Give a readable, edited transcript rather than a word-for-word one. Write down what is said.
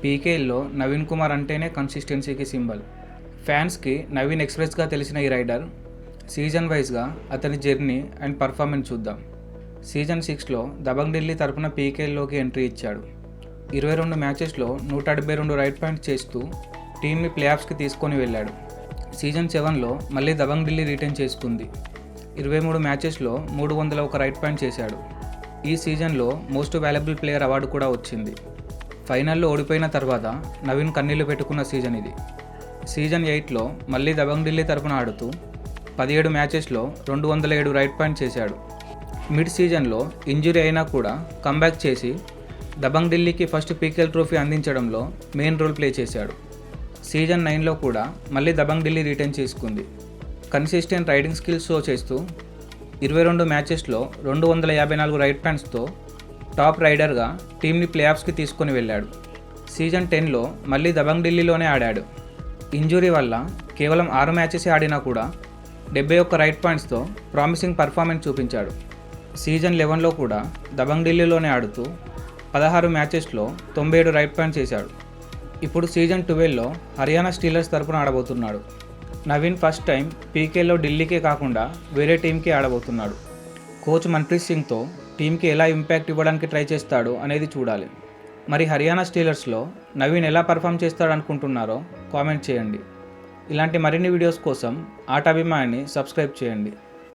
పీకేఎల్లో నవీన్ కుమార్ అంటేనే కన్సిస్టెన్సీకి సింబల్. ఫ్యాన్స్కి నవీన్ ఎక్స్ప్రెస్గా తెలిసిన ఈ రైడర్ సీజన్ వైజ్గా అతని జర్నీ అండ్ పర్ఫార్మెన్స్ చూద్దాం. సీజన్ 6లో దబంగ్ ఢిల్లీ తరపున పీకేఎల్లోకి ఎంట్రీ ఇచ్చాడు. 22 మ్యాచెస్లో 172 రైట్ పాయింట్స్ చేస్తూ టీంని ప్లే ఆఫ్స్కి తీసుకొని వెళ్ళాడు. సీజన్ 7లో మళ్ళీ దబంగ్ ఢిల్లీ రిటైన్ చేసుకుంది. 23 మ్యాచెస్లో 301 రైట్ పాయింట్ చేశాడు. ఈ సీజన్లో మోస్ట్ వాల్యుబుల్ ప్లేయర్ అవార్డు కూడా వచ్చింది. ఫైనల్లో ఓడిపోయిన తర్వాత నవీన్ కన్నీళ్లు పెట్టుకున్న సీజన్ ఇది. సీజన్ 8లో మళ్ళీ దబంగ్ ఢిల్లీ తరపున ఆడుతూ 17 మ్యాచెస్లో 207 రైట్ పాయింట్ చేశాడు. మిడ్ సీజన్లో ఇంజురీ అయినా కూడా కంబ్యాక్ చేసి దబంగ్ ఢిల్లీకి ఫస్ట్ పీకేఎల్ ట్రోఫీ అందించడంలో మెయిన్ రోల్ ప్లే చేశాడు. సీజన్ 9లో కూడా మళ్ళీ దబంగ్ ఢిల్లీ రిటైన్ చేసుకుంది. కన్సిస్టెంట్ రైడింగ్ స్కిల్స్ షో చేస్తూ 22 మ్యాచెస్లో 254 రైట్ పాయింట్స్తో టాప్ రైడర్గా టీంని ప్లే ఆఫ్స్కి తీసుకొని వెళ్ళాడు. సీజన్ 10లో మళ్ళీ దబంగ్ ఢిల్లీలోనే ఆడాడు. ఇంజురీ వల్ల కేవలం 6 మ్యాచెస్ ఆడినా కూడా 71 రైట్ పాయింట్స్తో ప్రామిసింగ్ పర్ఫార్మెన్స్ చూపించాడు. సీజన్ 11లో కూడా దబంగ్ ఢిల్లీలోనే ఆడుతూ 16 మ్యాచెస్లో 97 రైట్ పాయింట్ చేశాడు. ఇప్పుడు సీజన్ 12లో హర్యానా స్టీలర్స్ తరపున ఆడబోతున్నాడు. నవీన్ ఫస్ట్ టైం పీకేఎల్లో ఢిల్లీకే కాకుండా వేరే టీంకి ఆడబోతున్నాడు. కోచ్ మన్ప్రీత్ సింగ్తో టీంకి ఎలా ఇంపాక్ట్ ఇవ్వడానికి ట్రై చేస్తాడు అనేది చూడాలి. మరి హర్యానా స్టీలర్స్లో నవీన్ ఎలా పర్ఫామ్ చేస్తాడు అనుకుంటున్నారో కామెంట్ చేయండి. ఇలాంటి మరిన్ని వీడియోస్ కోసం ఆటాభిమానిని సబ్స్క్రైబ్ చేయండి.